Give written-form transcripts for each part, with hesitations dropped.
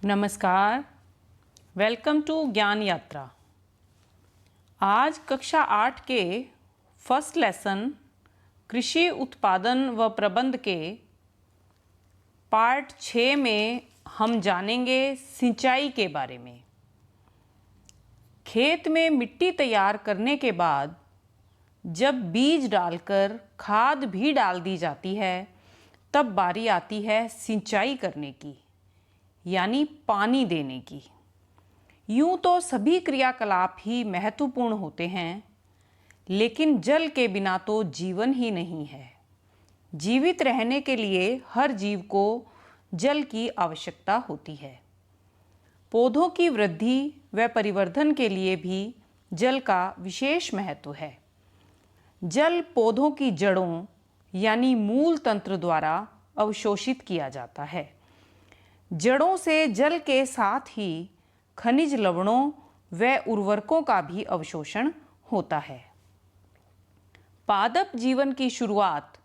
नमस्कार, welcome to ज्ञान यात्रा। आज कक्षा 8 के फर्स्ट लेसन कृषि उत्पादन व प्रबंध के पार्ट 6 में हम जानेंगे सिंचाई के बारे में। खेत में मिट्टी तैयार करने के बाद जब बीज डालकर खाद भी डाल दी जाती है, तब बारी आती है सिंचाई करने की, यानी पानी देने की। यूं तो सभी क्रियाकलाप ही महत्वपूर्ण होते हैं, लेकिन जल के बिना तो जीवन ही नहीं है। जीवित रहने के लिए हर जीव को जल की आवश्यकता होती है। पौधों की वृद्धि व परिवर्धन के लिए भी जल का विशेष महत्व है। जल पौधों की जड़ों यानी मूल तंत्र द्वारा अवशोषित किया जाता है। जड़ों से जल के साथ ही खनिज लवणों व उर्वरकों का भी अवशोषण होता है। पादप जीवन की शुरुआत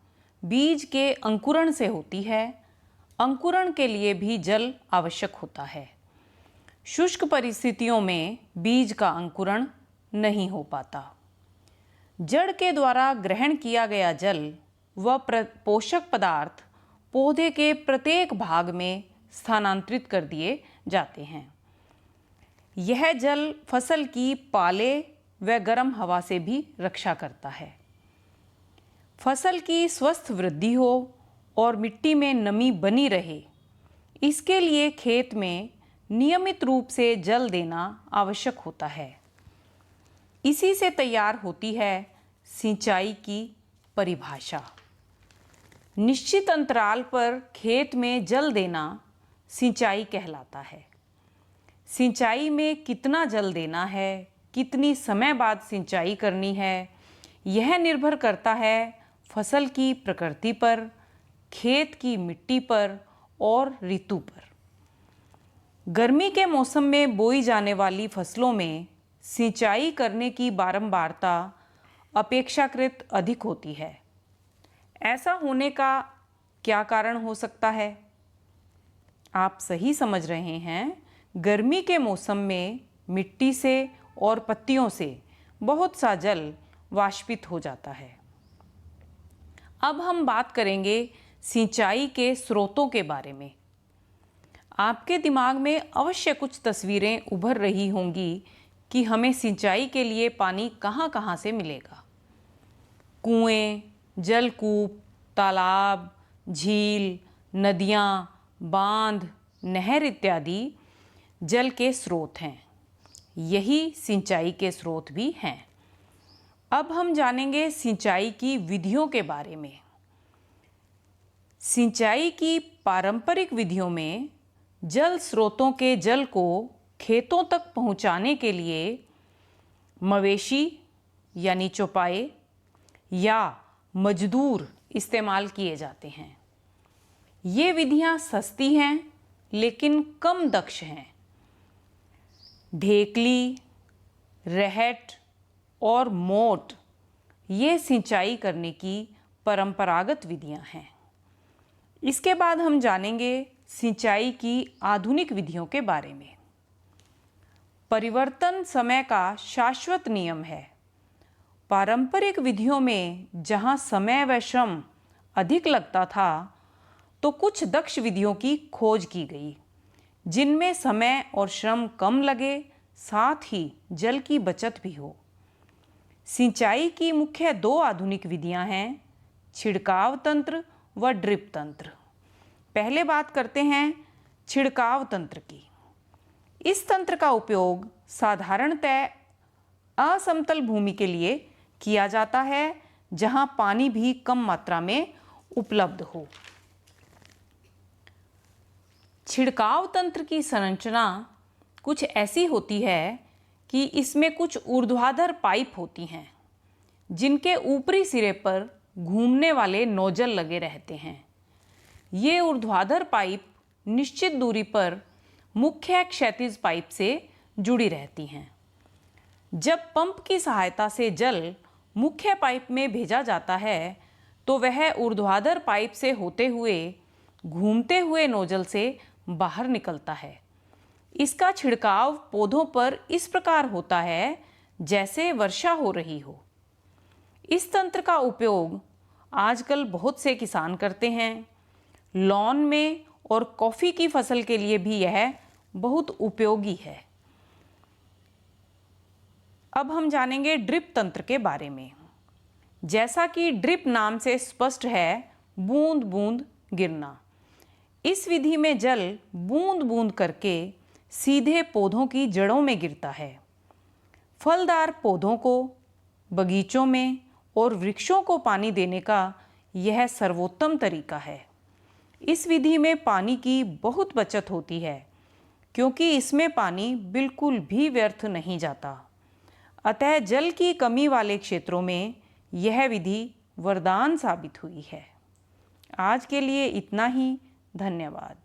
बीज के अंकुरण से होती है। अंकुरण के लिए भी जल आवश्यक होता है। शुष्क परिस्थितियों में बीज का अंकुरण नहीं हो पाता। जड़ के द्वारा ग्रहण किया गया जल व पोषक पदार्थ पौधे के प्रत्येक भाग में स्थानांतरित कर दिए जाते हैं। यह जल फसल की पाले व गर्म हवा से भी रक्षा करता है। फसल की स्वस्थ वृद्धि हो और मिट्टी में नमी बनी रहे, इसके लिए खेत में नियमित रूप से जल देना आवश्यक होता है। इसी से तैयार होती है सिंचाई की परिभाषा। निश्चित अंतराल पर खेत में जल देना सिंचाई कहलाता है। सिंचाई में कितना जल देना है, कितनी समय बाद सिंचाई करनी है, यह निर्भर करता है फसल की प्रकृति पर, खेत की मिट्टी पर और ऋतु पर। गर्मी के मौसम में बोई जाने वाली फसलों में सिंचाई करने की बारंबारता अपेक्षाकृत अधिक होती है। ऐसा होने का क्या कारण हो सकता है? आप सही समझ रहे हैं। गर्मी के मौसम में मिट्टी से और पत्तियों से बहुत सा जल वाष्पित हो जाता है। अब हम बात करेंगे सिंचाई के स्रोतों के बारे में। आपके दिमाग में अवश्य कुछ तस्वीरें उभर रही होंगी कि हमें सिंचाई के लिए पानी कहाँ-कहाँ से मिलेगा। कुएं, जलकूप, तालाब, झील, नदियाँ, बांध, नहर इत्यादि जल के स्रोत हैं। यही सिंचाई के स्रोत भी हैं। अब हम जानेंगे सिंचाई की विधियों के बारे में। सिंचाई की पारंपरिक विधियों में जल स्रोतों के जल को खेतों तक पहुंचाने के लिए मवेशी यानी चौपाए या मजदूर इस्तेमाल किए जाते हैं। ये विधियां सस्ती हैं लेकिन कम दक्ष हैं। ढेकली, रहट और मोट ये सिंचाई करने की परंपरागत विधियां हैं। इसके बाद हम जानेंगे सिंचाई की आधुनिक विधियों के बारे में। परिवर्तन समय का शाश्वत नियम है। पारंपरिक विधियों में जहां समय व श्रम अधिक लगता था, तो कुछ दक्ष विधियों की खोज की गई, जिनमें समय और श्रम कम लगे, साथ ही जल की बचत भी हो। सिंचाई की मुख्य दो आधुनिक विधियां हैं, छिड़काव तंत्र व ड्रिप तंत्र। पहले बात करते हैं छिड़काव तंत्र की। इस तंत्र का उपयोग साधारणतः असमतल भूमि के लिए किया जाता है, जहां पानी भी कम मात्रा में उपलब्ध हो। छिड़काव तंत्र की संरचना कुछ ऐसी होती है कि इसमें कुछ ऊर्ध्वाधर पाइप होती हैं, जिनके ऊपरी सिरे पर घूमने वाले नोजल लगे रहते हैं। ये ऊर्ध्वाधर पाइप निश्चित दूरी पर मुख्य क्षैतिज पाइप से जुड़ी रहती हैं। जब पंप की सहायता से जल मुख्य पाइप में भेजा जाता है, तो वह ऊर्ध्वाधर पाइप से होते हुए घूमते हुए नोजल से बाहर निकलता है इसका छिड़काव पौधों पर इस प्रकार होता है जैसे वर्षा हो रही हो। इस तंत्र का उपयोग आजकल बहुत से किसान करते हैं। लॉन में और कॉफ़ी की फसल के लिए भी यह बहुत उपयोगी है। अब हम जानेंगे ड्रिप तंत्र के बारे में। जैसा कि ड्रिप नाम से स्पष्ट है, बूंद बूंद गिरना। इस विधि में जल बूंद बूंद करके सीधे पौधों की जड़ों में गिरता है। फलदार पौधों को, बगीचों में और वृक्षों को पानी देने का यह सर्वोत्तम तरीका है। इस विधि में पानी की बहुत बचत होती है क्योंकि इसमें पानी बिल्कुल भी व्यर्थ नहीं जाता। अतः जल की कमी वाले क्षेत्रों में यह विधि वरदान साबित हुई है। आज के लिए इतना ही। धन्यवाद।